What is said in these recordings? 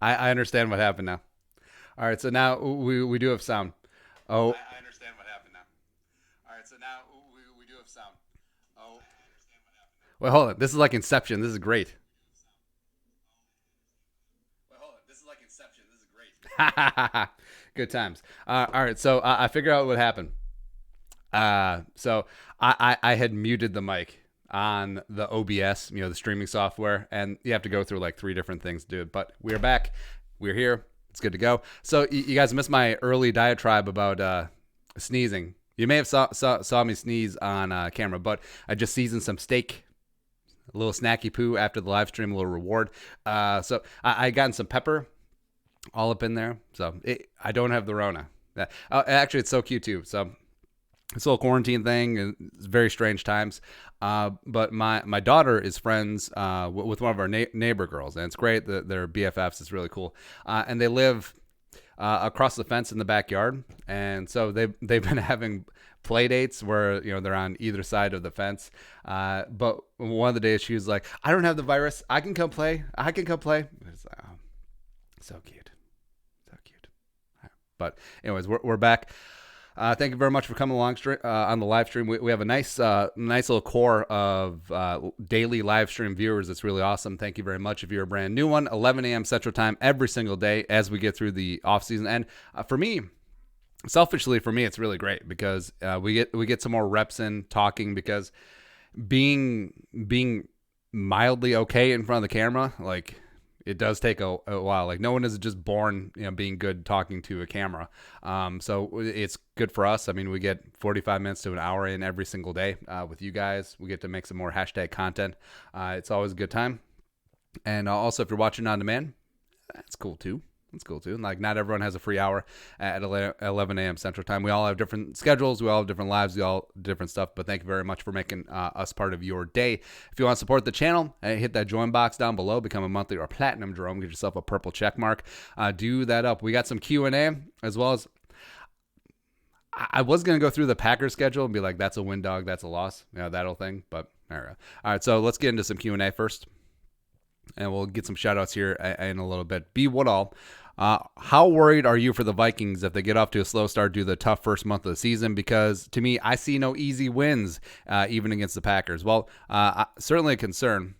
I understand what happened now. All right, so now we do have sound. Oh, I understand what happened now. All right, so now we do have sound. Oh, wait, hold on. This is like Inception. This is great. Wait, hold on. This is like Inception. This is great. Good times. All right, so I figured out what happened. So I had muted the mic on the OBS, the streaming software, and you have to go through like three different things to do it. But we're back. We're here. It's good to go. So you guys missed my early diatribe about sneezing. You may have saw me sneeze on camera, but I just seasoned some steak, a little snacky poo after the live stream, a little reward. So I gotten some pepper all up in there. I don't have the Rona. Actually, it's so cute too. So this little quarantine thing is very strange times. But my daughter is friends with one of our neighbor girls, and it's great that they're BFFs. It's really cool, and they live across the fence in the backyard, and so they've been having play dates where they're on either side of the fence. But one of the days she was like, "I don't have the virus. I can come play. I can come play." It's like, oh, so cute, so cute. But anyways, we're back. Thank you very much for coming along on the live stream. We have a nice little core of daily live stream viewers. It's really awesome. Thank you very much. If you're a brand new one, 11 a.m. Central Time every single day as we get through the off season. And for me, selfishly, it's really great because we get some more reps in talking, because being mildly okay in front of the camera, like, it does take a while. Like, no one is just born, being good talking to a camera. So it's good for us. I mean, we get 45 minutes to an hour in every single day with you guys. We get to make some more hashtag content. It's always a good time. And also, if you're watching on demand, that's cool too. It's cool too. Like, not everyone has a free hour at 11 a.m. Central Time. We all have different schedules. We all have different lives. We all different stuff. But thank you very much for making us part of your day. If you want to support the channel, hit that join box down below. Become a monthly or platinum Jerome. Get yourself a purple check mark. Do that up. We got some Q&A, as well as I was going to go through the Packers schedule and be like, that's a win, dog. That's a loss. That whole thing. But all right. So let's get into some Q&A first. And we'll get some shout outs here in a little bit. B. Woodall, how worried are you for the Vikings if they get off to a slow start due to the tough first month of the season? Because to me, I see no easy wins, even against the Packers. Well, certainly a concern.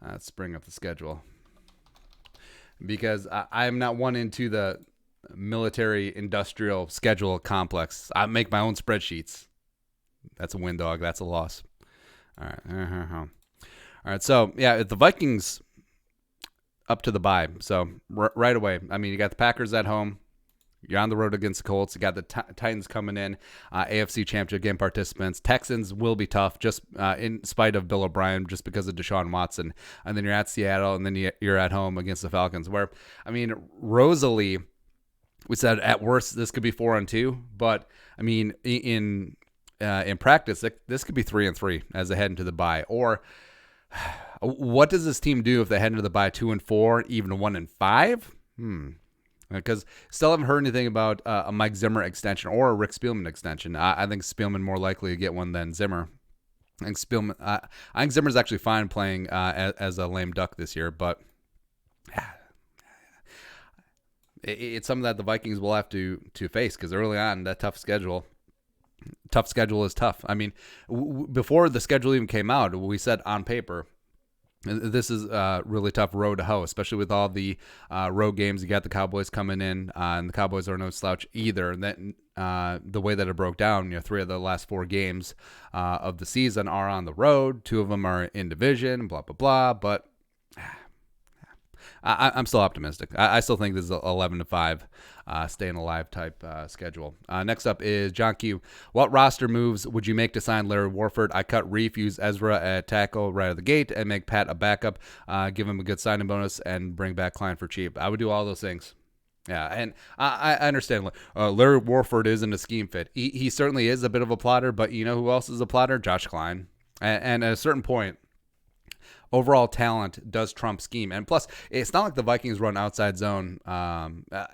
Let's bring up the schedule. Because I'm not one into the military industrial schedule complex. I make my own spreadsheets. That's a win, dog. That's a loss. All right. All right, so yeah, the Vikings up to the bye. So right away, I mean, you got the Packers at home. You're on the road against the Colts. You got the Titans coming in, AFC Championship game participants. Texans will be tough, just in spite of Bill O'Brien, just because of Deshaun Watson. And then you're at Seattle, and then you're at home against the Falcons. Where, I mean, Rosalie, we said at worst this could be 4-2, but I mean, in practice, this could be 3-3 as they head into the bye. Or what does this team do if they head into the bye 2-4, even 1-5? Because still haven't heard anything about a Mike Zimmer extension or a Rick Spielman extension. I think Spielman more likely to get one than Zimmer. I think Zimmer's actually fine playing as a lame duck this year, but it's something that the Vikings will have to face, because early on, that tough schedule is tough. I mean, before the schedule even came out, we said on paper, this is a really tough road to hoe, especially with all the road games. You got the Cowboys coming in, and the Cowboys are no slouch either. And then the way that it broke down, 3 of the last 4 games of the season are on the road. 2 of them are in division, blah, blah, blah. But I'm still optimistic. I still think this is 11-5, staying alive type schedule. Next up is John Q. What roster moves would you make to sign Larry Warford? I cut Reef, use Ezra at tackle right out of the gate, and make Pat a backup. Give him a good signing bonus, and bring back Klein for cheap. I would do all those things. Yeah, and I understand. Larry Warford isn't a scheme fit. He certainly is a bit of a plotter, but you know who else is a plotter? Josh Klein. And at a certain point, overall talent does trump scheme. And plus, it's not like the Vikings run outside zone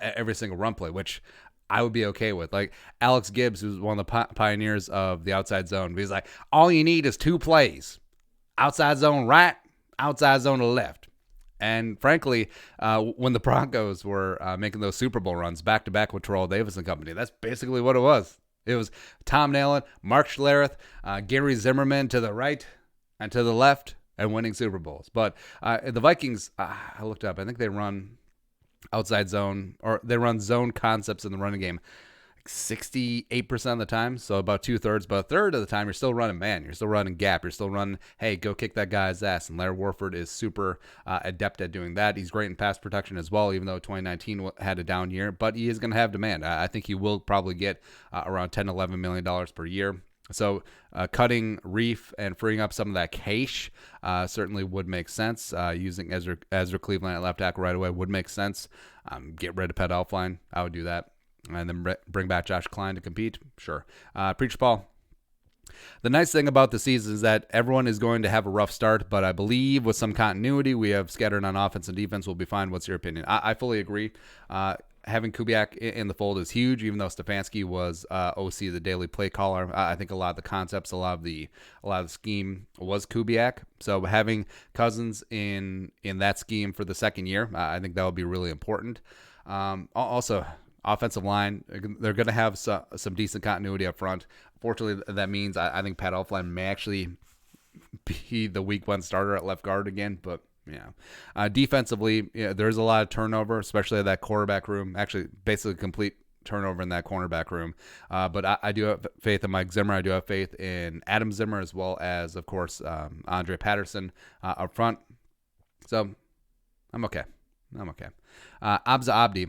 every single run play, which I would be okay with. Like Alex Gibbs, who's one of the pioneers of the outside zone, he's like, all you need is 2 plays. Outside zone right, outside zone to left. And frankly, when the Broncos were making those Super Bowl runs back to back with Terrell Davis and company, that's basically what it was. It was Tom Nalen, Mark Schlereth, Gary Zimmerman to the right and to the left, and winning Super Bowls. But the Vikings, I looked up, I think they run outside zone, or they run zone concepts in the running game 68% of the time, so about 2/3, but a third of the time you're still running man, you're still running gap, you're still running, hey, go kick that guy's ass. And Larry Warford is super adept at doing that. He's great in pass protection as well, even though 2019 had a down year, but he is going to have demand. I think he will probably get around $10-11 million per year. So cutting Reef and freeing up some of that cash certainly would make sense. Using Ezra Cleveland at left tackle right away would make sense. Get rid of Pat Elflein. I would do that. And then bring back Josh Klein to compete. Sure. Preach Paul. The nice thing about the season is that everyone is going to have a rough start, but I believe with some continuity, we have scattered on offense and defense. We'll be fine. What's your opinion? I fully agree. Having Kubiak in the fold is huge, even though Stefanski was OC, the daily play caller. I think a lot of the concepts, a lot of the scheme was Kubiak. So having Cousins in that scheme for the second year, I think that would be really important. Also, offensive line, they're going to have some decent continuity up front. Fortunately, that means I think Pat Elflein may actually be the week one starter at left guard again, but yeah. Defensively, there's a lot of turnover, especially at that quarterback room. Actually, basically complete turnover in that cornerback room. But I do have faith in Mike Zimmer. I do have faith in Adam Zimmer, as well as, of course, Andre Patterson up front. So I'm okay. Abza Abdi.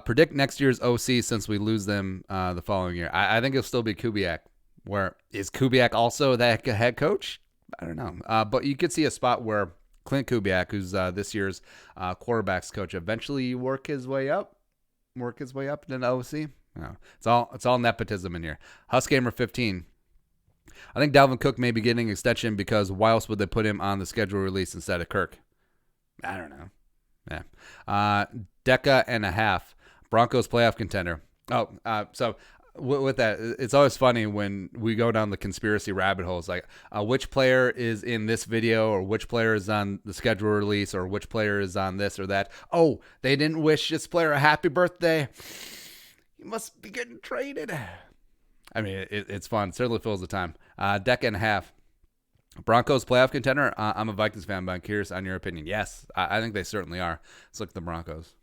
Predict next year's OC since we lose them the following year. I think it'll still be Kubiak. Where is Kubiak also that head coach? I don't know. But you could see a spot where Clint Kubiak, who's this year's quarterbacks coach, eventually work his way up to the OC. No, it's all nepotism in here. Husgamer 15. I think Dalvin Cook may be getting extension because why else would they put him on the schedule release instead of Kirk? I don't know. Yeah. Deca and a half. Broncos playoff contender. So with that, it's always funny when we go down the conspiracy rabbit holes, like which player is in this video, or which player is on the schedule release, or which player is on this or that. Oh, they didn't wish this player a happy birthday. He must be getting traded. I mean, it's fun. It certainly fills the time. Deca and a half. Broncos playoff contender. I'm a Vikings fan, but I'm curious on your opinion. Yes, I think they certainly are. Let's look at the Broncos.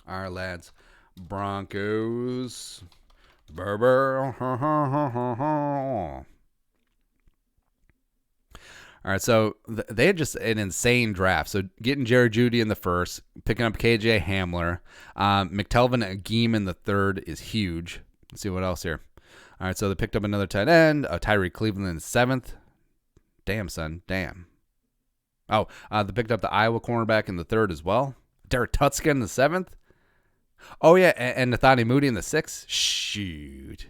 All right, lads. Broncos. Berber. All right, so they had just an insane draft. So getting Jerry Jeudy in the first, picking up KJ Hamler, McTelvin Agim in the third is huge. Let's see what else here. All right, so they picked up another tight end, Tyree Cleveland in the seventh. Damn, son, damn. Oh, they picked up the Iowa cornerback in the third as well. Derek Tutzka in the seventh. Oh yeah, and Nathani Moody in the sixth. Shoot.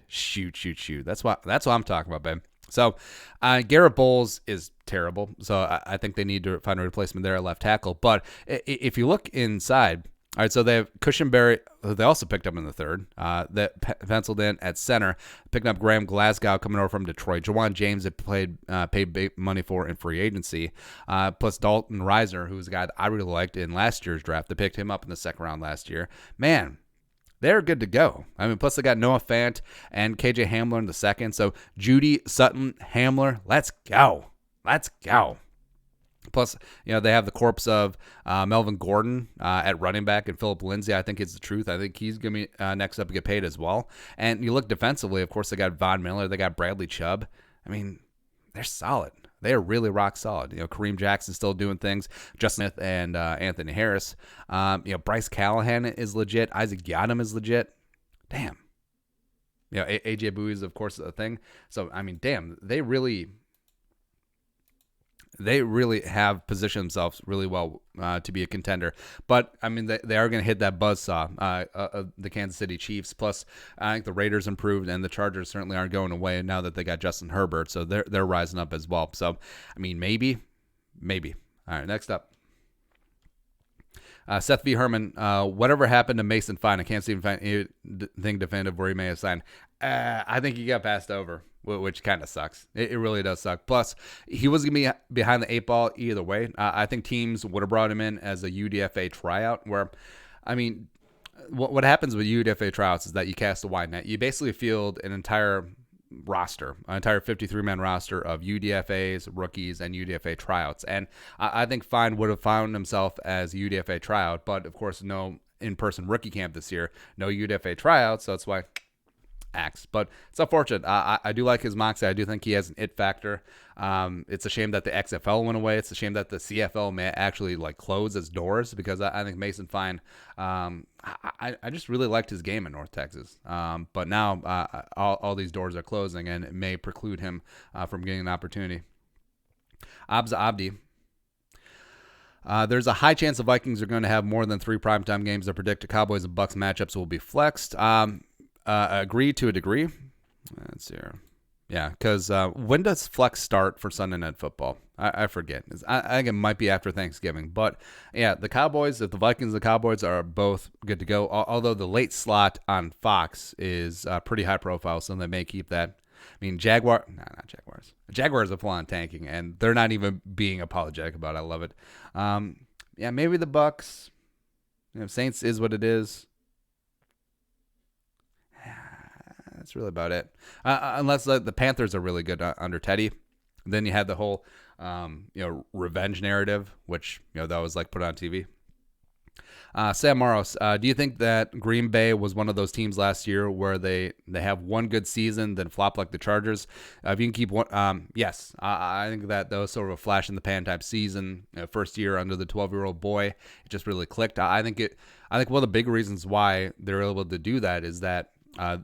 That's what I'm talking about, babe. So Garrett Bowles is terrible. So I think they need to find a replacement there at left tackle. But if you look inside, all right, so they have Cushenberry, who they also picked up in the third, that penciled in at center, picking up Graham Glasgow coming over from Detroit. Jawan James had paid big money for in free agency, plus Dalton Reisner, who was a guy that I really liked in last year's draft. They picked him up in the second round last year. Man, they're good to go. I mean, plus they got Noah Fant and KJ Hamler in the second. So Jeudy, Sutton, Hamler, let's go. Plus, they have the corpse of Melvin Gordon at running back, and Philip Lindsay, I think, is the truth. I think he's going to be next up to get paid as well. And you look defensively, of course, they got Von Miller. They got Bradley Chubb. I mean, they're solid. They are really rock solid. Kareem Jackson's still doing things. Justin Smith and Anthony Harris. Bryce Callahan is legit. Isaac Yiadom is legit. Damn. AJ Bowie is, of course, a thing. So, I mean, damn, they really have positioned themselves really well to be a contender. But, I mean, they are going to hit that buzzsaw, the Kansas City Chiefs. Plus, I think the Raiders improved, and the Chargers certainly aren't going away now that they got Justin Herbert. So they're rising up as well. So, I mean, maybe. All right, next up. Seth V. Herman, whatever happened to Mason Fine? I can't even find anything definitive where he may have signed. I think he got passed over. which kind of sucks. It really does suck. Plus, he was going to be behind the 8 ball either way. I think teams would have brought him in as a UDFA tryout where, I mean, what happens with UDFA tryouts is that you cast a wide net. You basically field an entire 53-man roster of UDFAs, rookies, and UDFA tryouts. And I think Fine would have found himself as a UDFA tryout, but of course, no in-person rookie camp this year, no UDFA tryouts, so that's why Axe. But it's unfortunate. I do like his moxie. I do think he has an it factor. It's a shame that the XFL went away. It's a shame that the CFL may actually like close its doors because I think Mason Fine. I just really liked his game in North Texas. But now all these doors are closing and it may preclude him from getting an opportunity. Abza Abdi. There's a high chance the Vikings are going to have more than 3 primetime games. I predict the Cowboys and Bucks matchups will be flexed. Agree to a degree. Let's see here. Yeah, because when does flex start for Sunday Night Football? I forget. I think it might be after Thanksgiving. But, yeah, the Cowboys, if the Vikings and the Cowboys are both good to go, although the late slot on Fox is pretty high profile, so they may keep that. I mean, not Jaguars. Jaguars are full-on tanking, and they're not even being apologetic about it. I love it. Yeah, maybe the Bucks. Saints is what it is. That's really about it. Unless the Panthers are really good under Teddy. Then you had the whole, revenge narrative, which, that was like put on TV. Sam Maros, do you think that Green Bay was one of those teams last year where they have one good season, then flop like the Chargers? If you can keep one, yes. I think that was sort of a flash in the pan type season. First year under the 12-year-old boy, it just really clicked. I think one of the big reasons why they're able to do that is that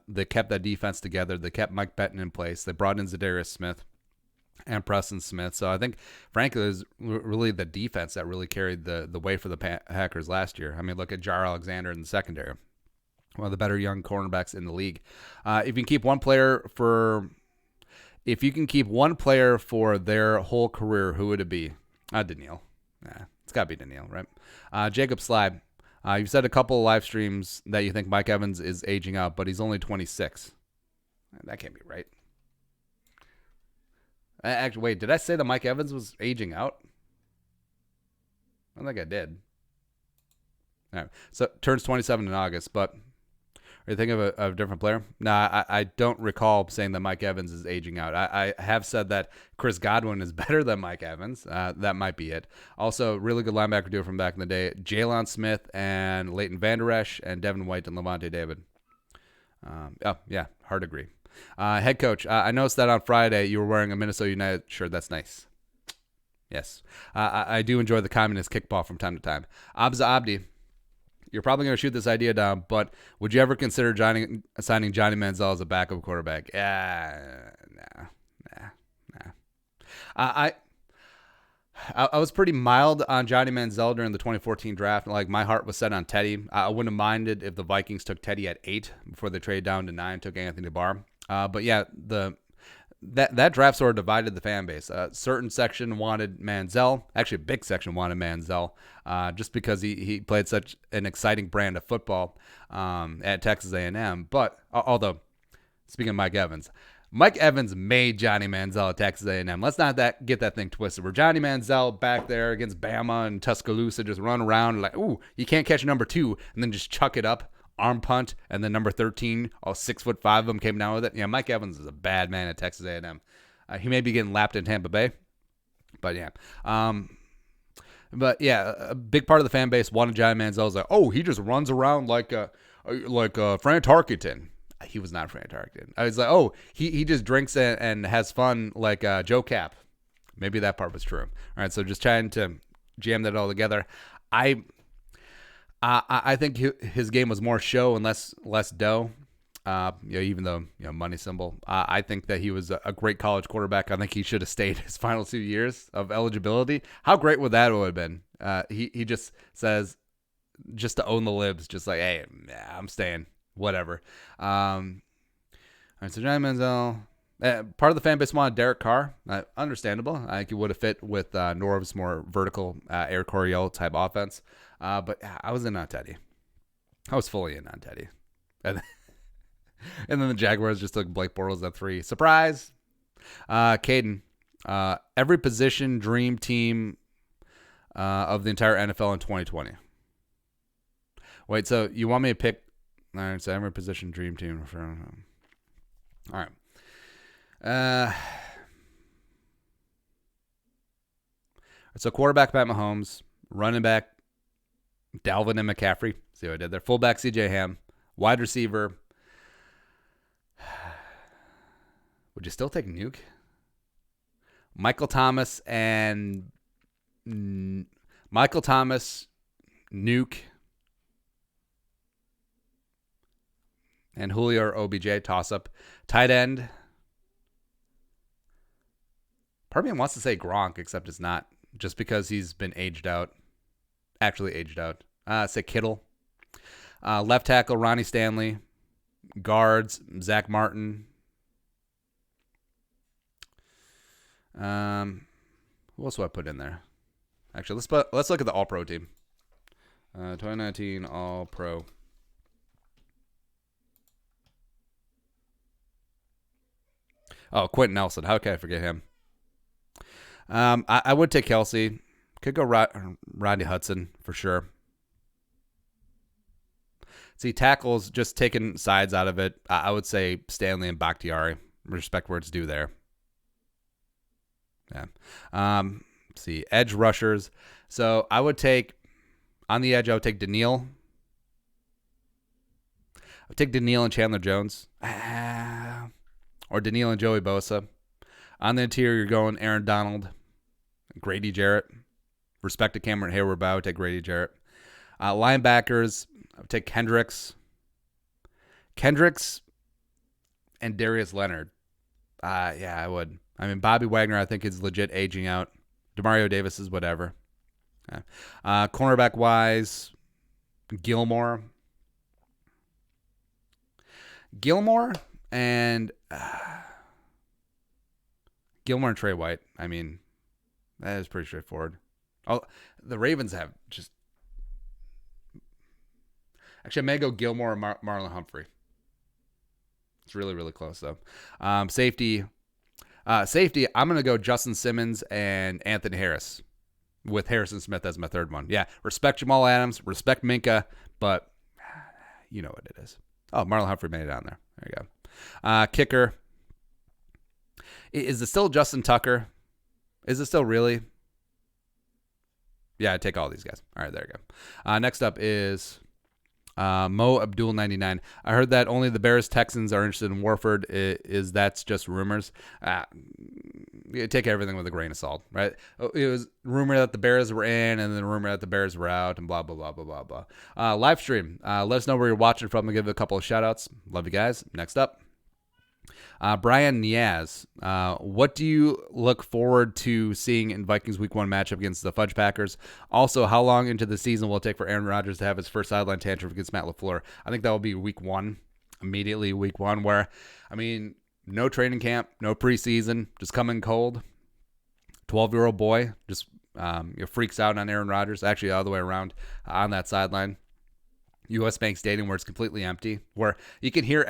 they kept that defense together. They kept Mike Pettin in place. They brought in Zadarius Smith and Preston Smith. So I think, frankly, it was really the defense that really carried the way for the Packers last year. I mean, look at Jar Alexander in the secondary, one of the better young cornerbacks in the league. If you can keep one player for their whole career, who would it be? Daniil. It's got to be Daniil, right? Jacob Slide. You've said a couple of live streams that you think Mike Evans is aging out, but he's only 26. That can't be right. Actually, wait, did I say that Mike Evans was aging out? I don't think I did. All right, so turns 27 in August, but are you thinking of a different player? Nah, I don't recall saying that Mike Evans is aging out. I have said that Chris Godwin is better than Mike Evans. That might be it. Also, really good linebacker duo from back in the day. Jalen Smith and Leighton Vander Esch and Devin White and Levante David. Hard to agree. Head coach, I noticed that on Friday you were wearing a Minnesota United shirt. That's nice. Yes. I do enjoy the communist kickball from time to time. Abza Abdi. You're probably going to shoot this idea down, but would you ever consider signing Johnny Manziel as a backup quarterback? Nah. I was pretty mild on Johnny Manziel during the 2014 draft. Like, my heart was set on Teddy. I wouldn't have minded if the Vikings took Teddy at 8 before they traded down to 9, took Anthony Barr. But yeah, that draft sort of divided the fan base. A certain section wanted Manziel. Actually, a big section wanted Manziel just because he played such an exciting brand of football at Texas A&M. But although, speaking of Mike Evans made Johnny Manziel at Texas A&M. Let's not get that thing twisted. Where Johnny Manziel back there against Bama and Tuscaloosa just run around like, ooh, you can't catch number 2 and then just chuck it up. Arm punt, and then number 13, all 6'5" of them came down with it. Yeah, Mike Evans is a bad man at Texas A&M. He may be getting lapped in Tampa Bay, but yeah. But yeah, a big part of the fan base wanted Johnny Manziel. Was like, oh, he just runs around like Fran Tarkenton. He was not Fran Tarkenton. I was like, oh, he just drinks and has fun like Joe Cap. Maybe that part was true. All right, so just trying to jam that all together. I think his game was more show and less dough. Even though money symbol. I think that he was a great college quarterback. I think he should have stayed his final 2 years of eligibility. How great would that have been? He just says, just to own the libs, just like, hey, I'm staying, whatever. All right, so Johnny Manziel. Part of the fan base wanted Derek Carr. Understandable. I think he would have fit with Norv's more vertical Air Coryell type offense. But I was in on Teddy. I was fully in on Teddy. And then the Jaguars just took Blake Bortles at 3. Surprise. Caden, every position dream team of the entire NFL in 2020. Wait, so you want me to pick? All right, so every position dream team. All right. So quarterback Pat Mahomes, running back Dalvin and McCaffrey. See what I did there? Fullback CJ Ham, wide receiver. Would you still take Nuke? Michael Thomas, Nuke, and Julio or OBJ toss up. Tight end. Part of me wants to say Gronk, except it's not, just because he's been aged out. Actually aged out. Say Kittle. Left tackle Ronnie Stanley. Guards Zach Martin. Who else do I put in there? Actually, let's look at the All-Pro team. 2019 All-Pro. Oh, Quentin Nelson. How can I forget him? I would take Kelsey. Could go Rodney Hudson for sure. See, tackles, just taking sides out of it, I would say Stanley and Bakhtiari. Respect where it's due there. Yeah. Let's see, edge rushers. So I would take, on the edge, I would take Daniil. I would take Daniil and Chandler Jones. Or Daniil and Joey Bosa. On the interior, you're going Aaron Donald, Grady Jarrett. Respect to Cameron Hayward, but I would take Grady Jarrett. Linebackers, I would take Kendricks. And Darius Leonard. Yeah, I would. I mean, Bobby Wagner, I think, is legit aging out. DeMario Davis is whatever. Yeah. Cornerback-wise, Gilmore and Trey White. I mean, that is pretty straightforward. Oh, the Ravens have just... Actually, I may go Gilmore or Marlon Humphrey. It's really, really close, though. Safety, I'm going to go Justin Simmons and Anthony Harris with Harrison Smith as my third one. Yeah, respect Jamal Adams, respect Minka, but you know what it is. Oh, Marlon Humphrey made it on there. There you go. Kicker. Is it still Justin Tucker? Is it still really? Yeah, I take all these guys. All right, there you go. Next up is Mo Abdul 99. I heard that only the Bears Texans are interested in Warford. Is that's just rumors? You take everything with a grain of salt, right? It was rumor that the Bears were in, and then rumor that the Bears were out, and blah blah blah blah blah blah. Livestream. Let us know where you're watching from. I'll give it a couple of shout outs. Love you guys. Next up. Brian Niaz, what do you look forward to seeing in Vikings Week 1 matchup against the Fudge Packers? Also, how long into the season will it take for Aaron Rodgers to have his first sideline tantrum against Matt LaFleur? I think that will be Week 1, immediately Week 1, where, I mean, no training camp, no preseason, just coming cold. 12-year-old boy just freaks out on Aaron Rodgers, actually the other way around, on that sideline. U.S. Bank Stadium where it's completely empty, where you can hear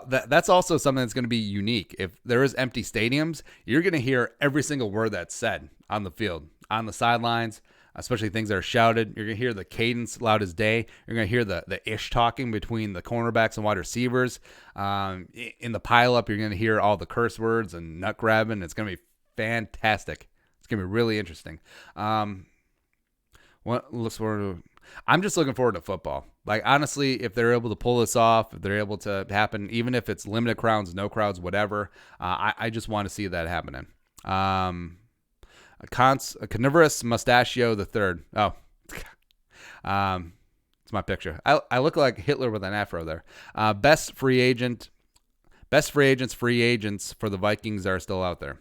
that's also something that's going to be unique. If there is empty stadiums, you're going to hear every single word that's said on the field, on the sidelines, especially things that are shouted. You're going to hear the cadence loud as day. You're going to hear the ish talking between the cornerbacks and wide receivers. In the pileup, you're going to hear all the curse words and nut grabbing. It's going to be fantastic. It's going to be really interesting. I'm just looking forward to football. Like, honestly, if they're able to pull this off, if they're able to happen, even if it's limited crowds, no crowds, whatever, I just want to see that happening. A carnivorous mustachio the third. Oh, it's my picture. I look like Hitler with an afro there. Best free agents for the Vikings are still out there.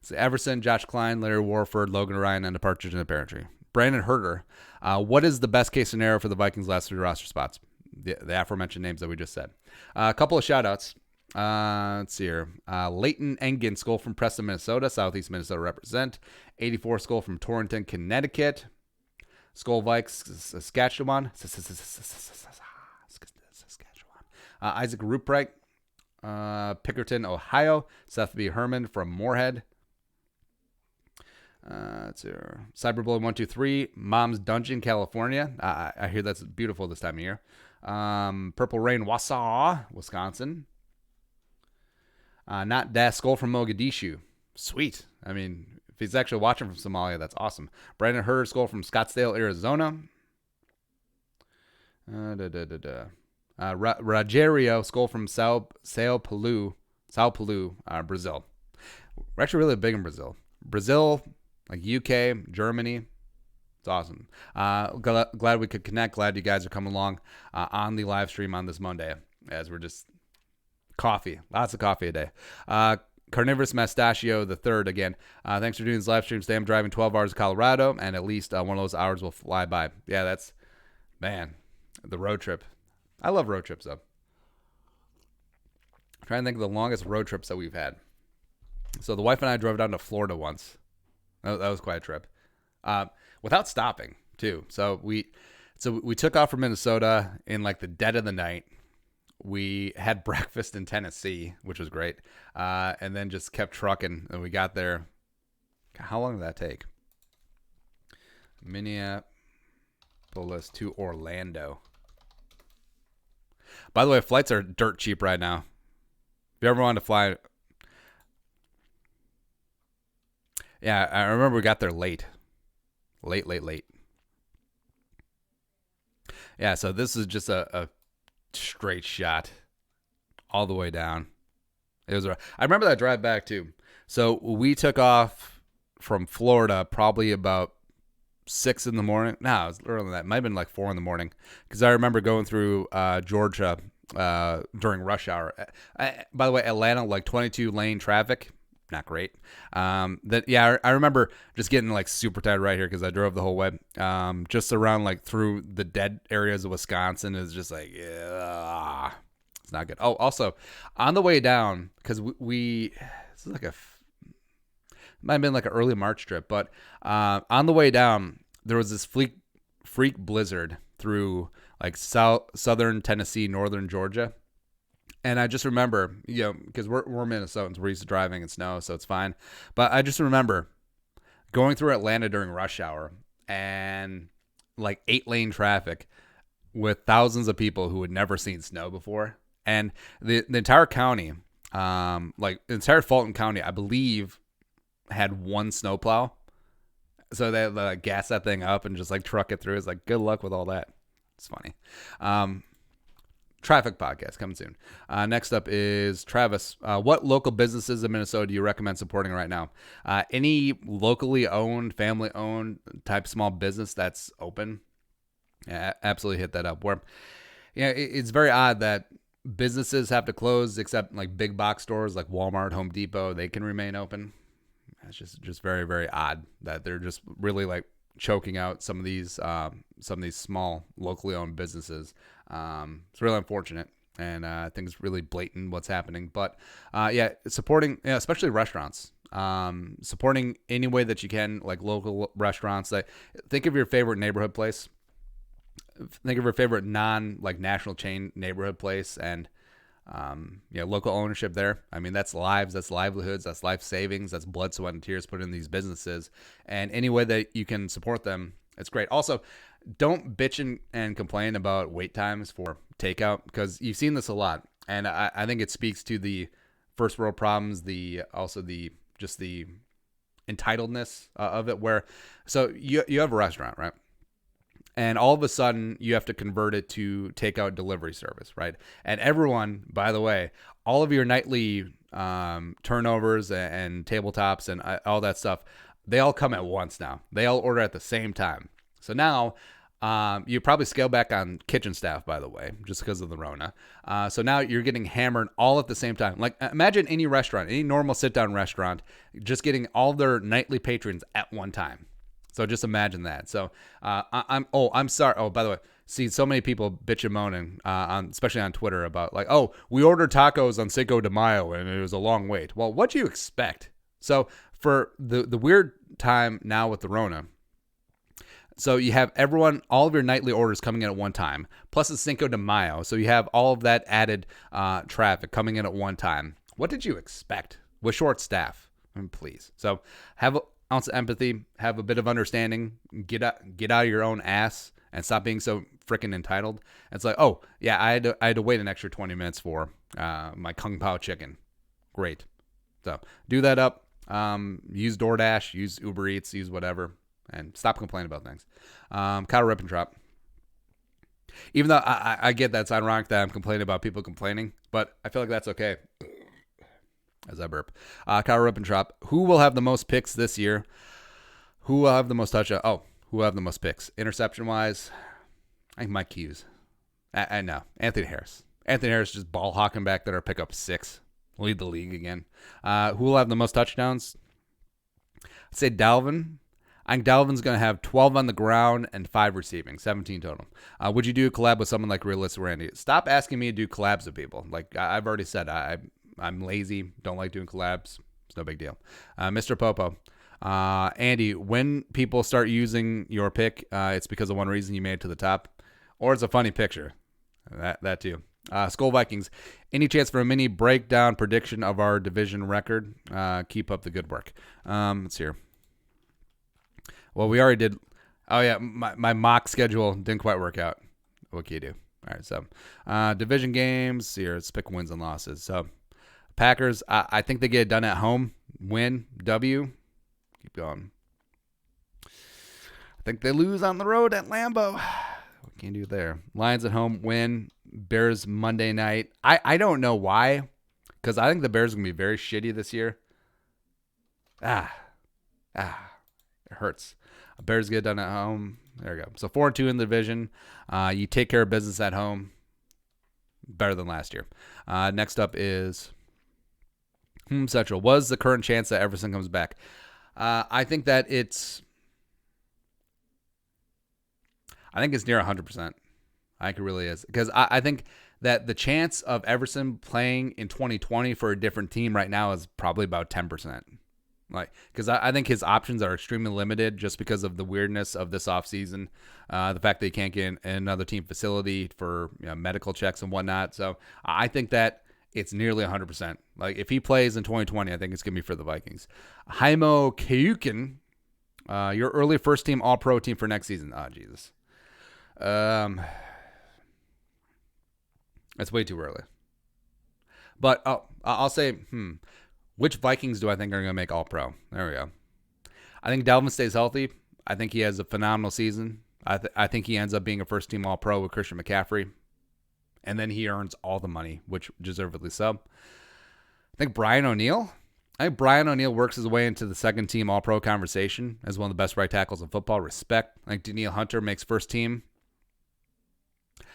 So Everson, Josh Klein, Larry Warford, Logan Ryan, and a partridge in a pear tree. Brandon Herter, what is the best case scenario for the Vikings' last 3 roster spots? The aforementioned names that we just said. A couple of shout-outs. Let's see here. Leighton Engen, Skull from Preston, Minnesota. Southeast Minnesota represent. 84 Skull from Torrington, Connecticut. Skull Vikes, Saskatchewan. Isaac Ruprecht, Pickerton, Ohio. Seth B. Herman from Moorhead. It's Cyberbully123, Mom's Dungeon, California. I hear that's beautiful this time of year. Purple Rain, Wausau, Wisconsin. Not Das Skull from Mogadishu. Sweet. I mean, if he's actually watching from Somalia, that's awesome. Brandon Herder Skull from Scottsdale, Arizona. Rogerio Skull from Sao Paulo, Brazil. We're actually really big in Brazil. Brazil, like UK, Germany. It's awesome. Glad we could connect. Glad you guys are coming along on the live stream on this Monday, as we're just coffee. Lots of coffee a day. Carnivorous Mustachio the third again. Thanks for doing this live stream today. I'm driving 12 hours to Colorado, and at least one of those hours will fly by. Yeah, that's, man, the road trip. I love road trips, though. I'm trying to think of the longest road trips that we've had. So the wife and I drove down to Florida once. That was quite a trip. Without stopping, too. So we took off from Minnesota in like the dead of the night. We had breakfast in Tennessee, which was great, and then just kept trucking. And we got there. How long did that take? Minneapolis to Orlando. By the way, flights are dirt cheap right now. If you ever wanted to fly, yeah, I remember we got there late. Yeah, so this is just a straight shot all the way down. It was. I remember that drive back too. So we took off from Florida probably about 6 in the morning. No, it was earlier than that. It might have been like 4 in the morning, because I remember going through Georgia during rush hour. By the way, Atlanta, like 22 lane traffic. Not great. I remember just getting like super tired right here because I drove the whole way. Just around like through the dead areas of Wisconsin is just like, yeah, it's not good. Oh, also on the way down, because this is like might have been like an early March trip, but on the way down there was this freak blizzard through like southern Tennessee, northern Georgia. And I just remember, because we're Minnesotans, we're used to driving in snow, so it's fine. But I just remember going through Atlanta during rush hour and like 8-lane traffic with thousands of people who had never seen snow before. And the entire county, like the entire Fulton County, I believe, had one snowplow. So they like gas that thing up and just like truck it through. It's like, good luck with all that. It's funny. Traffic podcast coming soon. Next up is Travis. What local businesses in Minnesota do you recommend supporting right now? Any locally owned, family owned type small business that's open? Yeah, absolutely hit that up. Where, it's very odd that businesses have to close, except like big box stores like Walmart, Home Depot, they can remain open. It's just very, very odd that they're just really like choking out some of these small locally owned businesses. It's really unfortunate, and I think it's really blatant what's happening. But supporting, especially restaurants, supporting any way that you can, like local restaurants. Like, think of your favorite neighborhood place. Think of your favorite national chain neighborhood place, and local ownership there. I mean, that's lives, that's livelihoods, that's life savings, that's blood, sweat, and tears put in these businesses. And any way that you can support them, it's great. Also, don't bitch and complain about wait times for takeout, because you've seen this a lot. And I think it speaks to the first world problems, the entitledness of it, where, so you have a restaurant, right? And all of a sudden, you have to convert it to takeout delivery service, right? And everyone, by the way, all of your nightly turnovers and tabletops and all that stuff, they all come at once now. They all order at the same time. So now you probably scale back on kitchen staff, by the way, just because of the Rona. So now you're getting hammered all at the same time. Like, imagine any restaurant, any normal sit-down restaurant, just getting all their nightly patrons at one time. So just imagine that. So I'm sorry. Oh, by the way, see so many people bitch and moaning, especially on Twitter, about like, oh, we ordered tacos on Cinco de Mayo and it was a long wait. Well, what do you expect? So for the weird time now with the Rona, So you have all of your nightly orders coming in at one time, plus the Cinco de Mayo. So you have all of that added traffic coming in at one time. What did you expect with short staff? Please. So have an ounce of empathy, have a bit of understanding, get out of your own ass, and stop being so freaking entitled. It's like, oh yeah, I had to wait an extra 20 minutes for my Kung Pao chicken. Great. So do that up. Use DoorDash, use Uber Eats, use whatever. And stop complaining about things. Kyle Rippentrop. Even though I get that's ironic that I'm complaining about people complaining, but I feel like that's okay. As I burp. Kyle Rippentrop. Who will have the most picks this year? Who will have the most touchdowns? Who will have the most picks? Interception-wise, I think Mike Hughes. I know. Anthony Harris. Anthony Harris just ball hawking back there, pick up 6. Lead the league again. Who will have the most touchdowns? I'd say Dalvin. I think Dalvin's going to have 12 on the ground and 5 receiving, 17 total. Would you do a collab with someone like Realistic Randy? Stop asking me to do collabs with people. Like I've already said, I'm lazy, don't like doing collabs. It's no big deal. Mr. Popo. Andy, when people start using your pick, it's because of one reason you made it to the top, or it's a funny picture. That too. Skull Vikings. Any chance for a mini breakdown prediction of our division record? Keep up the good work. Let's hear. Well, we already did. Oh, yeah. My mock schedule didn't quite work out. What can you do? All right. So, division games. Here, let's pick wins and losses. So, Packers, I think they get it done at home. Win. W. Keep going. I think they lose on the road at Lambeau. What can you do there? Lions at home. Win. Bears Monday night. I don't know why, because I think the Bears are going to be very shitty this year. It hurts. Bears get it done at home. There we go. So 4-2 in the division. You take care of business at home. Better than last year. Next up is Central. Was the current chance that Everson comes back? I think that it's near 100%. I think it really is. Because I think that the chance of Everson playing in 2020 for a different team right now is probably about 10%. Because I think his options are extremely limited just because of the weirdness of this offseason, the fact that he can't get in another team facility for medical checks and whatnot. So I think that it's nearly 100%. Like if he plays in 2020, I think it's going to be for the Vikings. Haimo Keuken, your early first team All-Pro team for next season. Oh, Jesus. That's way too early. But I'll say, which Vikings do I think are going to make All-Pro? There we go. I think Dalvin stays healthy. I think he has a phenomenal season. I think he ends up being a first-team All-Pro with Christian McCaffrey. And then he earns all the money, which deservedly so. I think Brian O'Neill works his way into the second-team All-Pro conversation as one of the best right tackles in football. Respect. I think Danielle Hunter makes first team.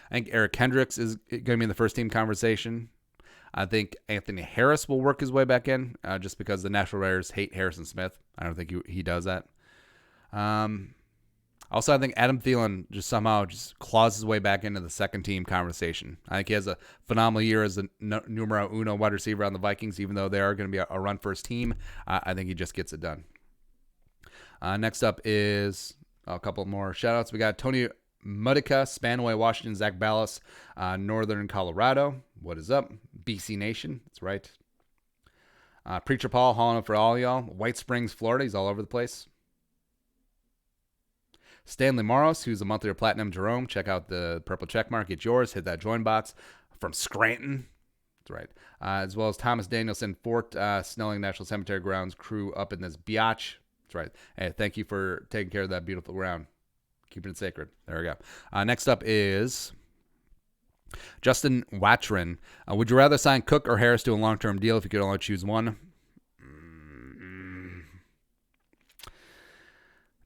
I think Eric Kendricks is going to be in the first-team conversation. I think Anthony Harris will work his way back in just because the Nashville Raiders hate Harrison Smith. I don't think he does that. Also, I think Adam Thielen just somehow claws his way back into the second-team conversation. I think he has a phenomenal year as a numero uno wide receiver on the Vikings, even though they are going to be a run-first team. I think he just gets it done. Next up is a couple more shout-outs. We got Tony Mudica, Spanaway, Washington, Zach Ballas, Northern Colorado. What is up? BC Nation. That's right. Preacher Paul, hauling up for all y'all. White Springs, Florida. He's all over the place. Stanley Moros, who's a monthly or platinum Jerome. Check out the purple checkmark. Get yours. Hit that join box from Scranton. That's right. As well as Thomas Danielson, Fort Snelling National Cemetery Grounds crew up in this biatch. That's right. Hey, thank you for taking care of that beautiful ground. Keeping it sacred. There we go. Next up is Justin Watrin. Would you rather sign Cook or Harris to a long-term deal if you could only choose one?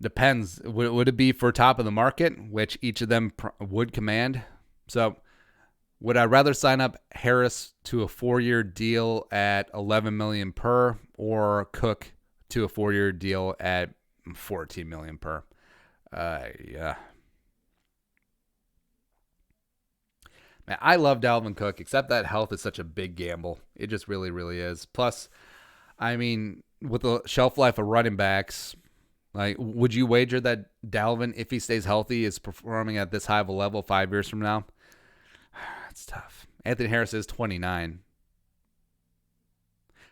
Depends. Would it be for top of the market, which each of them would command? So would I rather sign up Harris to a 4-year deal at $11 million per, or Cook to a 4-year deal at $14 million per? Yeah. Man, I love Dalvin Cook, except that health is such a big gamble. It just really, really is. Plus, I mean, with the shelf life of running backs, Like, would you wager that Dalvin, if he stays healthy, is performing at this high of a level 5 years from now? That's tough. Anthony Harris is 29.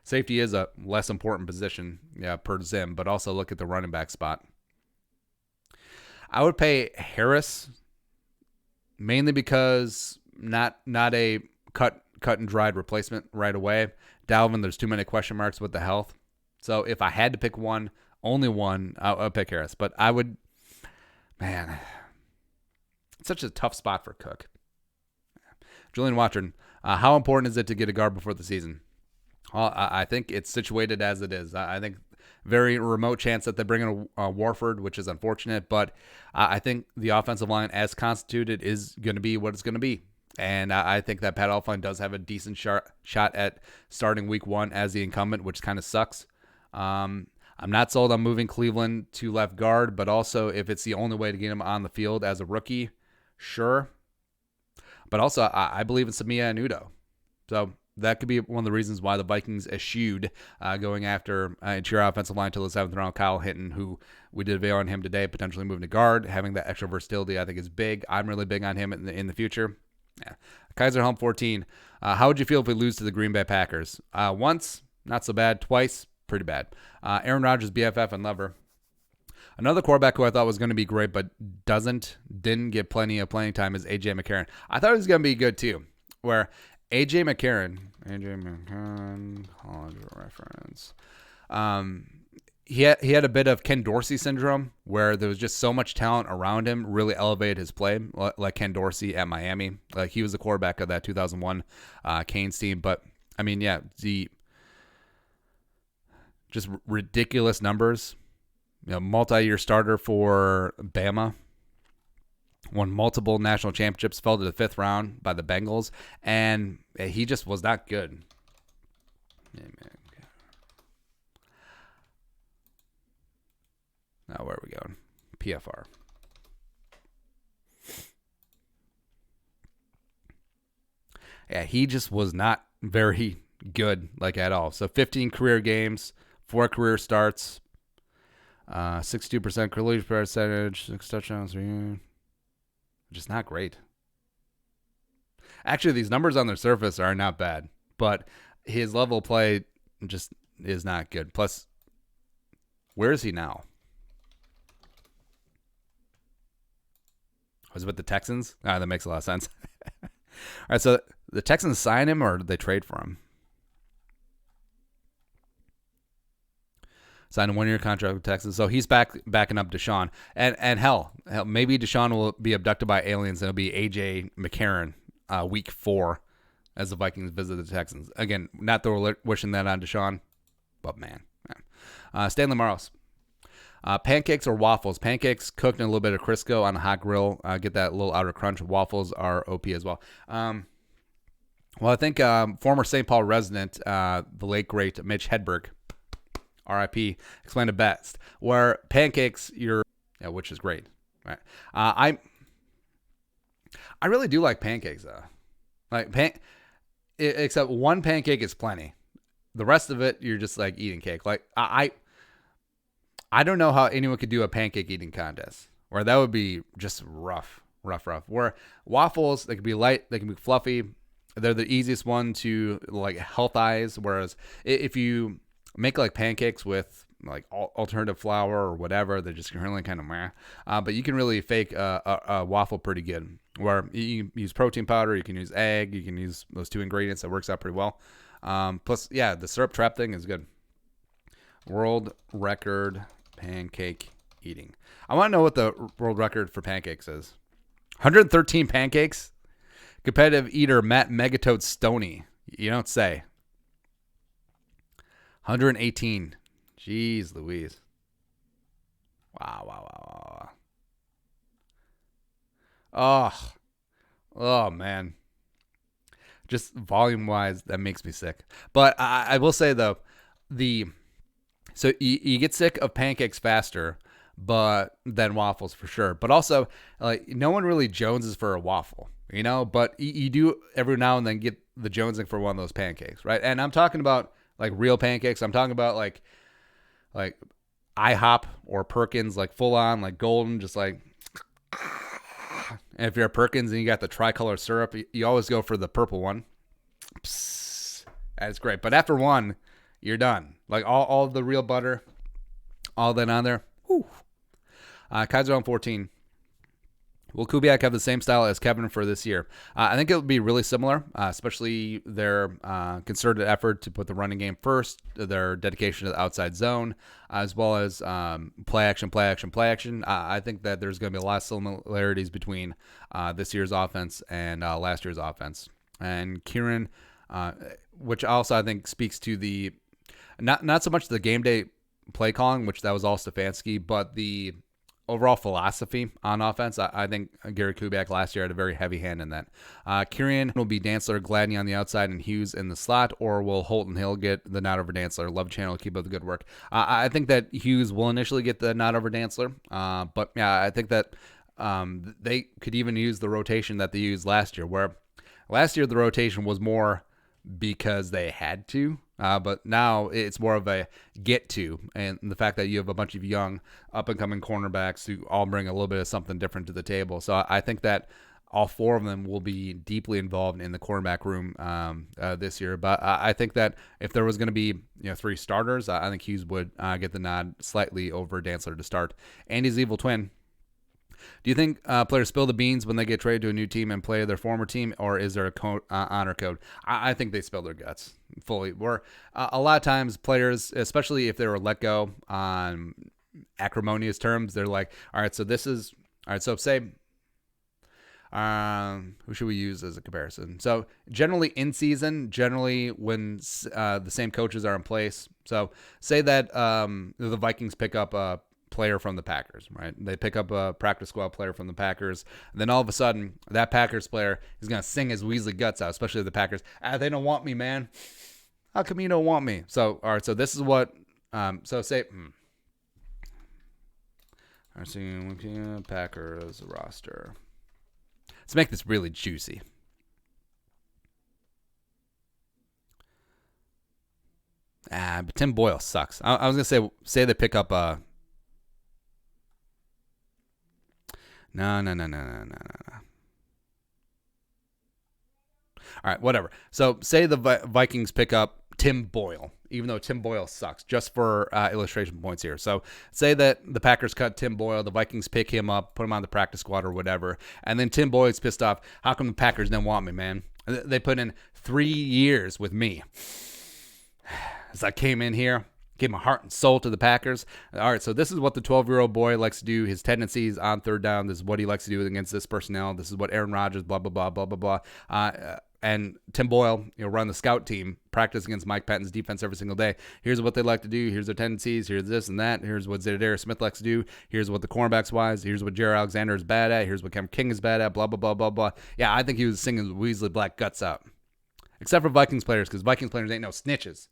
Safety is a less important position, yeah, per Zim, but also look at the running back spot. I would pay Harris mainly because not a cut and dried replacement right away. Dalvin, there's too many question marks with the health. So if I had to pick one, only one, I'll pick Harris. But I would, man, it's such a tough spot for Cook. Julian Watron, how important is it to get a guard before the season? Well, I think it's situated as it is. I think very remote chance that they bring in a Warford, which is unfortunate. But I think the offensive line as constituted is going to be what it's going to be. And I think that Pat Elflein does have a decent shot at starting week 1 as the incumbent, which kind of sucks. I'm not sold on moving Cleveland to left guard, but also if it's the only way to get him on the field as a rookie, sure. But also, I believe in Samia and Udo. So that could be one of the reasons why the Vikings eschewed going after interior offensive line till the 7th round. Kyle Hinton, who we did a video on him today, potentially moving to guard. Having that extra versatility, I think, is big. I'm really big on him in the future. Yeah. Kaiser Helm 14. How would you feel if we lose to the Green Bay Packers? Once, not so bad. Twice, pretty bad. Aaron Rodgers, BFF and lover. Another quarterback who I thought was going to be great but didn't get plenty of playing time is A.J. McCarron. I thought he was going to be good too, where A.J. McCarron, college reference, he had a bit of Ken Dorsey syndrome where there was just so much talent around him, really elevated his play, like Ken Dorsey at Miami. Like he was the quarterback of that 2001 Canes team. But, I mean, yeah, just ridiculous numbers. Multi-year starter for Bama. Won multiple national championships, fell to the 5th round by the Bengals, and he just was not good. Yeah, man. Now, where are we going? PFR. Yeah, he just was not very good, like at all. So 15 career games, 4 career starts, 62% collision percentage, 6 touchdowns. Just not great. Actually, these numbers on their surface are not bad, but his level of play just is not good. Plus, where is he now? Was it with the Texans? That makes a lot of sense. All right, so the Texans sign him or did they trade for him? Signed a 1-year contract with Texans. So he's backing up Deshaun. And hell, maybe Deshaun will be abducted by aliens and it'll be A.J. McCarron week 4 as the Vikings visit the Texans. Again, not that we're wishing that on Deshaun, but man. Stanley Maros. Pancakes or waffles? Pancakes cooked in a little bit of Crisco on a hot grill. Get that little outer crunch. Waffles are OP as well. Well, I think former St. Paul resident, the late, great Mitch Hedberg, RIP, explained it best. Where pancakes, which is great. Right? I really do like pancakes, though. Except one pancake is plenty. The rest of it, you're just like eating cake. Like I don't know how anyone could do a pancake eating contest where that would be just rough. Where waffles, they can be light, they can be fluffy. They're the easiest one to like healthize. Whereas if you make like pancakes with like alternative flour or whatever, they're just currently kind of meh. But you can really fake a waffle pretty good. Where you use protein powder, you can use egg, you can use those 2 ingredients. That works out pretty well. Plus, yeah, the syrup trap thing is good. World record pancake eating. I want to know what the world record for pancakes is. 113 pancakes? Competitive eater Matt Megatoad Stoney. You don't say. 118. Jeez Louise. Wow. Oh, man. Just volume-wise, that makes me sick. But I will say, though, so you get sick of pancakes faster than waffles for sure. But also, like, no one really joneses for a waffle, But you do every now and then get the jonesing for one of those pancakes, right? And I'm talking about like real pancakes. I'm talking about like IHOP or Perkins, like full on, like golden, just like. And if you're a Perkins and you got the tricolor syrup, you always go for the purple one. Psst, that's great. But after one, you're done. Like all the real butter, all that on there. Whew. Kaiser on 14. Will Kubiak have the same style as Kevin for this year? I think it would be really similar, especially their concerted effort to put the running game first, their dedication to the outside zone, as well as play action. I think that there's going to be a lot of similarities between this year's offense and last year's offense. And Kieran, which also I think speaks to the not so much the game day play calling, which that was all Stefanski, but the overall philosophy on offense. I think Gary Kubiak last year had a very heavy hand in that. Kieran will be Dantzler, Gladney on the outside, and Hughes in the slot, or will Holton Hill get the nod over Dantzler? Love Channel, keep up the good work. I think that Hughes will initially get the nod over Dantzler, but yeah, I think that they could even use the rotation that they used last year, where last year the rotation was more because they had to. But now it's more of a get to, and the fact that you have a bunch of young up-and-coming cornerbacks who all bring a little bit of something different to the table. So I think that all four of them will be deeply involved in the cornerback room this year. But I think that if there was going to be three starters, I think Hughes would get the nod slightly over Dantzler to start. Andy's evil twin. Do you think players spill the beans when they get traded to a new team and play their former team, or is there a honor code? I think they spill their guts fully. Where a lot of times players, especially if they were let go on acrimonious terms, they're like, all right, so this is all right. So say, who should we use as a comparison? So generally in season, when the same coaches are in place. So say that the Vikings pick up a player from the Packers, right? They pick up a practice squad player from the Packers. And then all of a sudden, that Packers player is going to sing his Weasley guts out, especially the Packers. They don't want me, man. How come you don't want me? So, all right, so this is what, so say, I see Packers roster. Let's make this really juicy. But Tim Boyle sucks. I was going to say they pick up No. All right, whatever. So say the Vikings pick up Tim Boyle, even though Tim Boyle sucks, just for illustration points here. So say that the Packers cut Tim Boyle, the Vikings pick him up, put him on the practice squad or whatever, and then Tim Boyle's pissed off. How come the Packers don't want me, man? They put in 3 years with me. As I came in here, gave my heart and soul to the Packers. All right, so this is what the 12-year-old boy likes to do. His tendencies on third down. This is what he likes to do against this personnel. This is what Aaron Rodgers, blah, blah, blah, blah, blah, blah. And Tim Boyle, run the scout team, practice against Mike Patton's defense every single day. Here's what they like to do. Here's their tendencies. Here's this and that. Here's what Zadarius Smith likes to do. Here's what the cornerbacks wise. Here's what Jared Alexander is bad at. Here's what Cam King is bad at. Blah, blah, blah, blah, blah. Yeah, I think he was singing Weasley Black guts out. Except for Vikings players, because Vikings players ain't no snitches.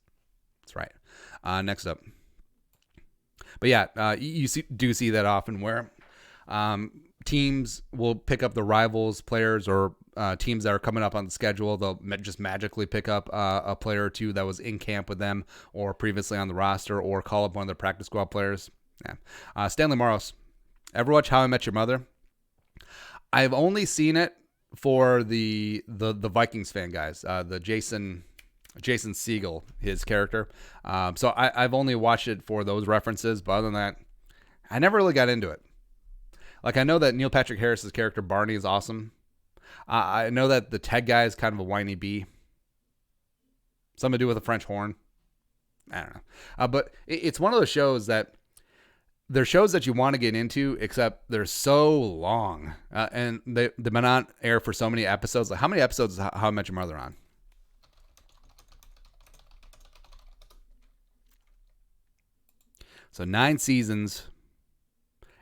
That's right. Next up. But yeah, you do see that often where teams will pick up the rivals players or teams that are coming up on the schedule. They'll just magically pick up a player or two that was in camp with them or previously on the roster, or call up one of their practice squad players. Yeah. Stanley Morris. Ever watch How I Met Your Mother? I've only seen it for the Vikings fan guys, the Jason Segel, his character. So I've only watched it for those references, but other than that, I never really got into it. Like, I know that Neil Patrick Harris's character Barney is awesome. I know that the Ted guy is kind of a whiny bee. Something to do with a French horn. I don't know. But it's one of those shows that they're shows that you want to get into, except they're so long. And they've been on air for so many episodes. Like, how many episodes is How I Met Your Mother on? So 9 seasons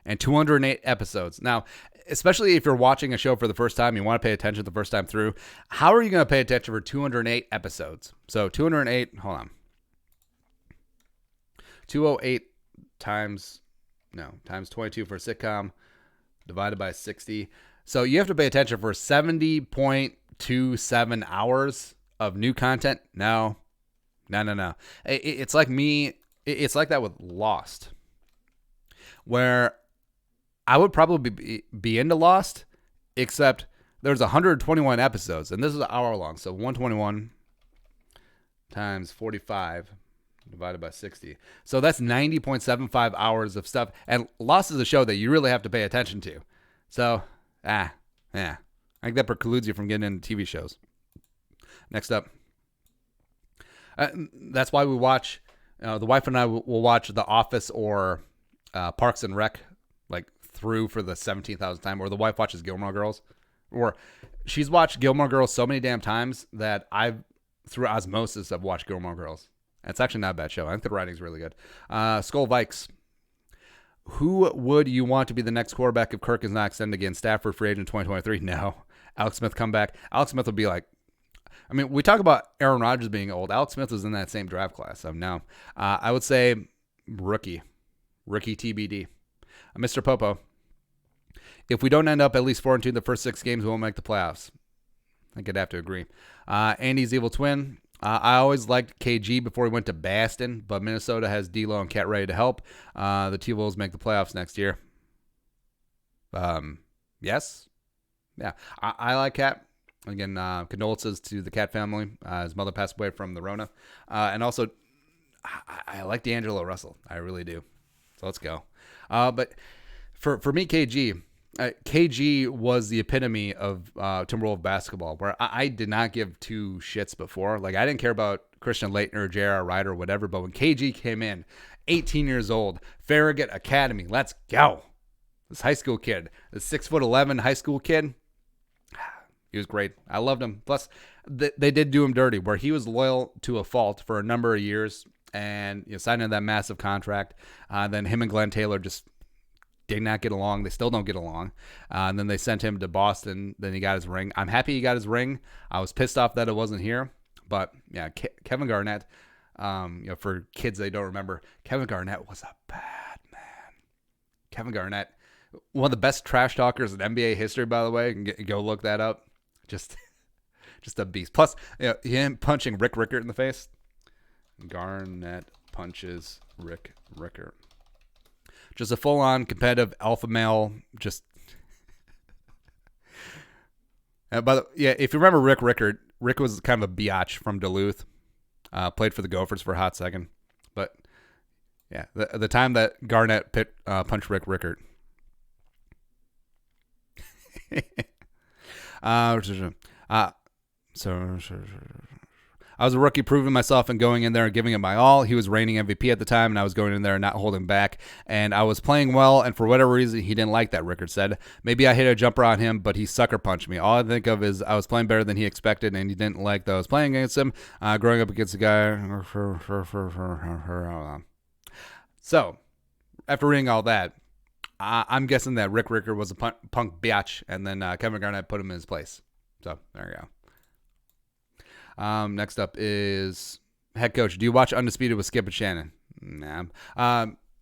and 208 episodes. Now, especially if you're watching a show for the first time, you want to pay attention the first time through. How are you going to pay attention for 208 episodes? So 208, hold on. 208 times 22 for a sitcom divided by 60. So you have to pay attention for 70.27 hours of new content. No. It's like me. It's like that with Lost. where I would probably be into Lost, except there's 121 episodes, and this is an hour long. So 121 times 45 divided by 60. So that's 90.75 hours of stuff. And Lost is a show that you really have to pay attention to. So, yeah. I think that precludes you from getting into TV shows. Next up. That's why we watch, the wife and I will watch The Office or Parks and Rec, like through for the 17,000th time, or the wife watches Gilmore Girls, or she's watched Gilmore Girls so many damn times that through osmosis, I've watched Gilmore Girls. It's actually not a bad show. I think the writing's really good. Skull Vikes. Who would you want to be the next quarterback if Kirk is not extended again? Stafford, free agent 2023? No. Alex Smith come back. Alex Smith would be like, I mean, we talk about Aaron Rodgers being old. Alex Smith was in that same draft class. So no. I would say rookie TBD. Mr. Popo. If we don't end up at least 4-2 in the first 6 games, we won't make the playoffs. I think I'd have to agree. Andy's evil twin. I always liked KG before he went to Boston, but Minnesota has D'Lo and Cat ready to help. The T-Wolves make the playoffs next year. Yes. Yeah. I like Cat. Again, condolences to the Cat family. His mother passed away from the Rona. And also, I like D'Angelo Russell. I really do. So let's go. But for me, KG was the epitome of Timberwolves basketball, where I did not give 2 shits before. Like, I didn't care about Christian Laettner or J.R. Ryder or whatever, but when KG came in, 18 years old, Farragut Academy, let's go. This high school kid, this 6'11" high school kid, he was great. I loved him. Plus, they did do him dirty, where he was loyal to a fault for a number of years and signed that massive contract. Then him and Glenn Taylor just did not get along. They still don't get along. And then they sent him to Boston. Then he got his ring. I'm happy he got his ring. I was pissed off that it wasn't here. But, yeah, Kevin Garnett, for kids they don't remember, Kevin Garnett was a bad man. Kevin Garnett, one of the best trash talkers in NBA history, by the way. Go look that up. Just a beast. Plus, him punching Rick Rickert in the face. Garnett punches Rick Rickert. Just a full-on competitive alpha male. Just, if you remember Rick Rickert, Rick was kind of a biatch from Duluth. Played for the Gophers for a hot second, but yeah, the time that Garnett punched Rick Rickert. I was a rookie proving myself and going in there and giving it my all. He was reigning MVP at the time, and I was going in there and not holding back. And I was playing well, and for whatever reason, he didn't like that, Rickard said. Maybe I hit a jumper on him, but he sucker punched me. All I think of is I was playing better than he expected, and he didn't like that I was playing against him. Growing up against a guy. So, after reading all that, I'm guessing that Rick Rickard was a punk biatch, and then Kevin Garnett put him in his place. So, there you go. Next up is head coach. Do you watch Undisputed with Skip and Shannon? Nah.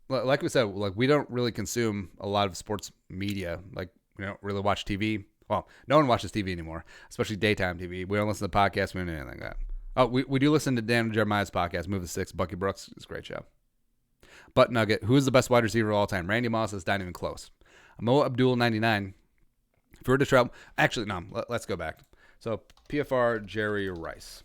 Like we said, we don't really consume a lot of sports media. Like, we don't really watch TV. Well, no one watches TV anymore, especially daytime TV. We don't listen to podcasts. We don't do anything like that. Oh, we do listen to Dan Jeremiah's podcast, Move the Six. Bucky Brooks. It's a great show. Butt Nugget. Who is the best wide receiver of all time? Randy Moss is not even close. Mo Abdul 99. If we were to travel, actually no. Let's go back. So PFR Jerry Rice.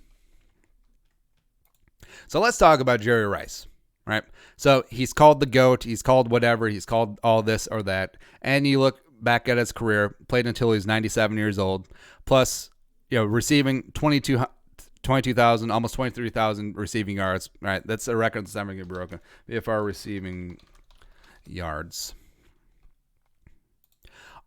So let's talk about Jerry Rice, right? So he's called the GOAT. He's called whatever. He's called all this or that. And you look back at his career, played until he was 97 years old. Plus, receiving 22,000, almost 23,000 receiving yards. Right, that's a record that's never going to be broken. PFR receiving yards.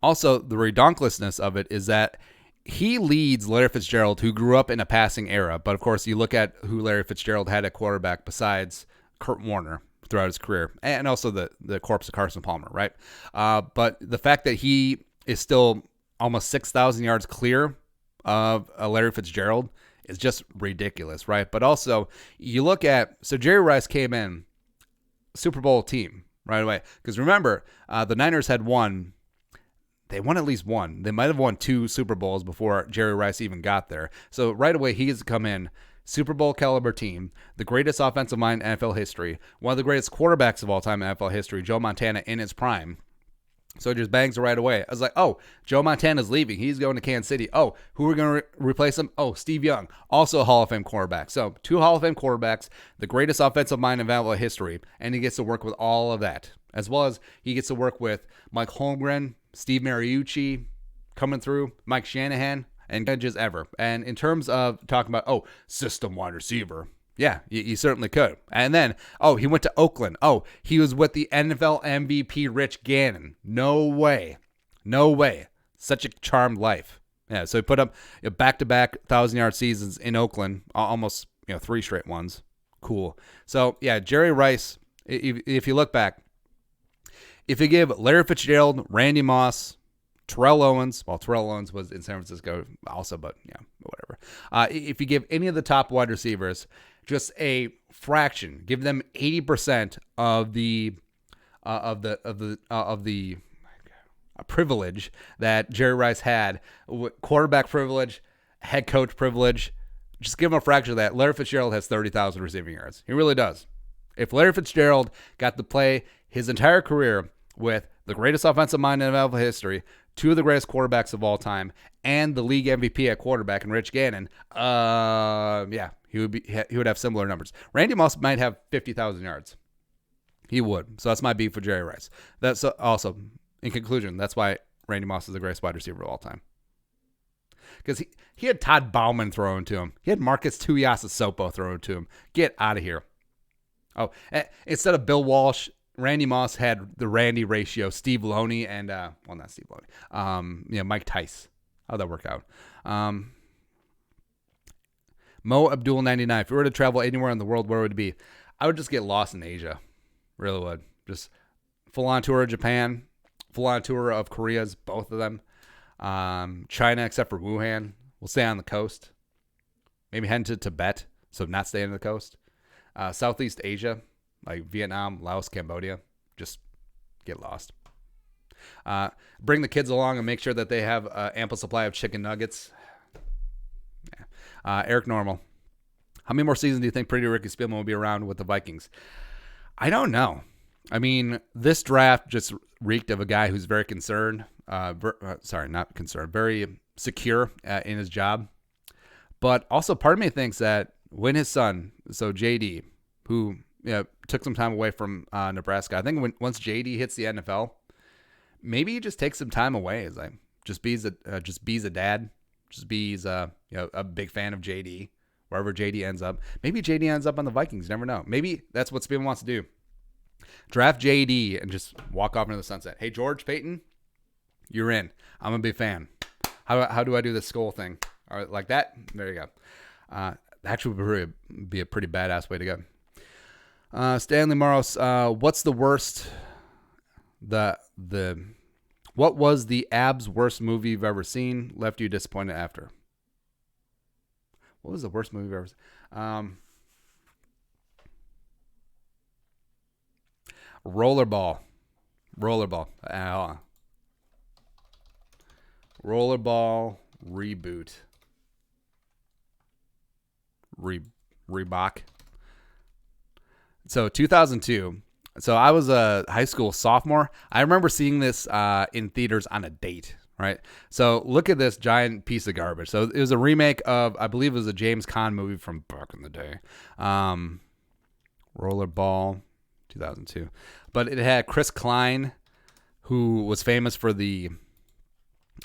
Also, the redonkulousness of it is that he leads Larry Fitzgerald, who grew up in a passing era. But, of course, you look at who Larry Fitzgerald had at quarterback besides Kurt Warner throughout his career, and also the corpse of Carson Palmer, right? But the fact that he is still almost 6,000 yards clear of Larry Fitzgerald is just ridiculous, right? But also, you look at, so Jerry Rice came in, Super Bowl team right away. Because remember, the Niners had won. They won at least one. They might have won 2 Super Bowls before Jerry Rice even got there. So right away, he has come in, Super Bowl caliber team, the greatest offensive mind in NFL history, one of the greatest quarterbacks of all time in NFL history, Joe Montana in his prime. So it just bangs right away. I was like, oh, Joe Montana's leaving. He's going to Kansas City. Oh, who are going to replace him? Oh, Steve Young, also a Hall of Fame quarterback. So 2 Hall of Fame quarterbacks, the greatest offensive mind in NFL history, and he gets to work with all of that, as well as he gets to work with Mike Holmgren, Steve Mariucci coming through, Mike Shanahan, and edges ever. And in terms of talking about, oh, system wide receiver, yeah, you certainly could. And then, oh, he went to Oakland. Oh, he was with the NFL MVP Rich Gannon. No way. No way. Such a charmed life. Yeah, so he put up back-to-back 1,000-yard seasons in Oakland, almost 3 straight ones. Cool. So, yeah, Jerry Rice, if you look back, if you give Larry Fitzgerald, Randy Moss, Terrell Owens, well, Terrell Owens was in San Francisco also, but yeah, whatever. If you give any of the top wide receivers just a fraction, give them 80% of the privilege that Jerry Rice had, quarterback privilege, head coach privilege. Just give him a fraction of that. Larry Fitzgerald has 30,000 receiving yards. He really does. If Larry Fitzgerald got to play his entire career with the greatest offensive mind in NFL history, 2 of the greatest quarterbacks of all time, and the league MVP at quarterback and Rich Gannon, yeah, he would have similar numbers. Randy Moss might have 50,000 yards. He would. So that's my beef with Jerry Rice. That's also, in conclusion, that's why Randy Moss is the greatest wide receiver of all time. Because he had Todd Bowman throwing to him. He had Marcus Tuiasosopo throwing to him. Get out of here. Oh, instead of Bill Walsh, Randy Moss had the Randy ratio, Steve Loney and, well, not Steve Loney, Mike Tice. How'd that work out? Mo Abdul 99. If we were to travel anywhere in the world, where would it be? I would just get lost in Asia. Really would. Just full on tour of Japan, full on tour of Korea's, both of them. China, except for Wuhan. We'll stay on the coast. Maybe head to Tibet, so not staying on the coast. Southeast Asia, like Vietnam, Laos, Cambodia. Just get lost. Bring the kids along and make sure that they have ample supply of chicken nuggets. Yeah. Eric Normal. How many more seasons do you think Pretty Ricky Spielman will be around with the Vikings? I don't know. I mean, this draft just reeked of a guy who's very concerned. Not concerned. Very secure in his job. But also part of me thinks that when his son, so JD, who took some time away from Nebraska, I think once JD hits the NFL, maybe he just takes some time away. It's like just be a dad, just be a big fan of JD, wherever JD ends up. Maybe JD ends up on the Vikings. You never know. Maybe that's what Spielman wants to do. Draft JD and just walk off into the sunset. Hey, George Payton, you're in. I'm a big fan. How do I do this skull thing? All right, like that? There you go. Actually would be a pretty badass way to go. Stanley Morris, what's the worst? What was the Abs worst movie you've ever seen? Left you disappointed after? What was the worst movie you've ever seen? Rollerball. Rollerball reboot. Reebok. So 2002. So I was a high school sophomore. I remember seeing this in theaters on a date, right? So look at this giant piece of garbage. So it was a remake of, I believe it was a James Caan movie from back in the day. Rollerball, 2002. But it had Chris Klein, who was famous for the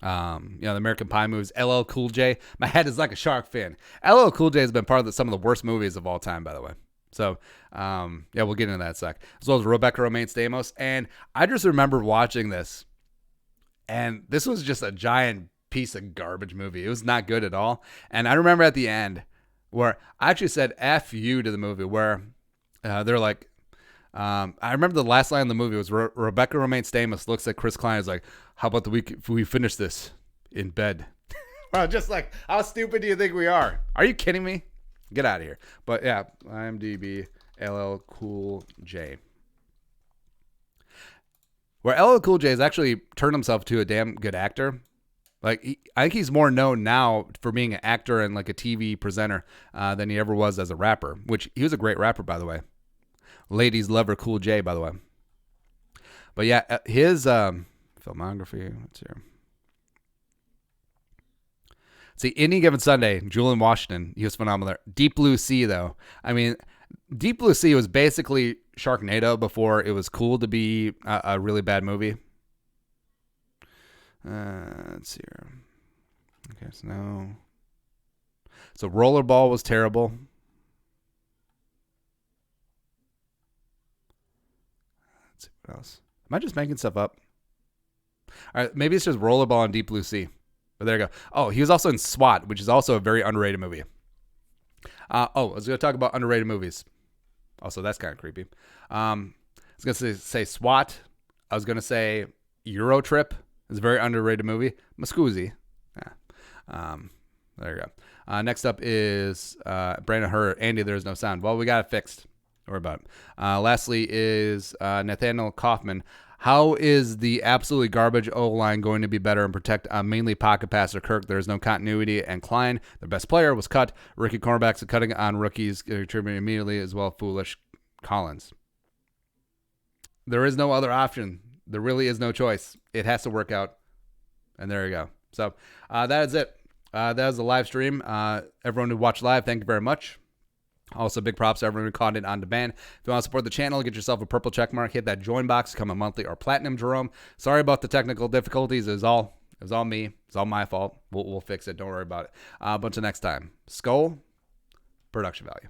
the American Pie movies. LL Cool J. My head is like a shark fin. LL Cool J has been part of some of the worst movies of all time, by the way. So, we'll get into that in a sec. As well as Rebecca Romaine Stamos. And I just remember watching this, and this was just a giant piece of garbage movie. It was not good at all. And I remember at the end where I actually said F you to the movie, where they're like, I remember the last line of the movie was Rebecca Romaine Stamos looks at Chris Klein and is like, how about if we finish this in bed? Just like, how stupid do you think we are? Are you kidding me? Get out of here. But yeah, IMDb, LL Cool J. Where LL Cool J has actually turned himself to a damn good actor. Like, I think he's more known now for being an actor and like a TV presenter than he ever was as a rapper, which he was a great rapper, by the way. Ladies love her Cool J, by the way. But yeah, his filmography, let's see. See, Any Given Sunday, Julian Washington, he was phenomenal there. Deep Blue Sea, though. I mean, Deep Blue Sea was basically Sharknado before it was cool to be a really bad movie. Let's see here. Okay, so no. So Rollerball was terrible. Let's see what else. Am I just making stuff up? All right, maybe it's just Rollerball and Deep Blue Sea. But there you go. Oh, he was also in SWAT, which is also a very underrated movie. I was going to talk about underrated movies. Also, that's kind of creepy. I was going to say SWAT. I was going to say Euro Trip. It's a very underrated movie. Muscoozy. Yeah. There you go. Next up is Brandon Hurt. Andy, there's no sound. Well, we got it fixed. Don't worry about it. Lastly is Nathaniel Kaufman. How is the absolutely garbage O-line going to be better and protect mainly pocket passer Kirk? There is no continuity, and Klein, their best player, was cut. Rookie cornerbacks are cutting on rookies, contributing immediately as well. Foolish Collins. There is no other option. There really is no choice. It has to work out, and there you go. So that is it. That is the live stream. Everyone who watched live, thank you very much. Also, big props to everyone who caught it on demand. If you want to support the channel, get yourself a purple check mark. Hit that join box. Become a monthly or platinum Jerome. Sorry about the technical difficulties. It was all me. It's all my fault. We'll fix it. Don't worry about it. But until next time, Skull, production value.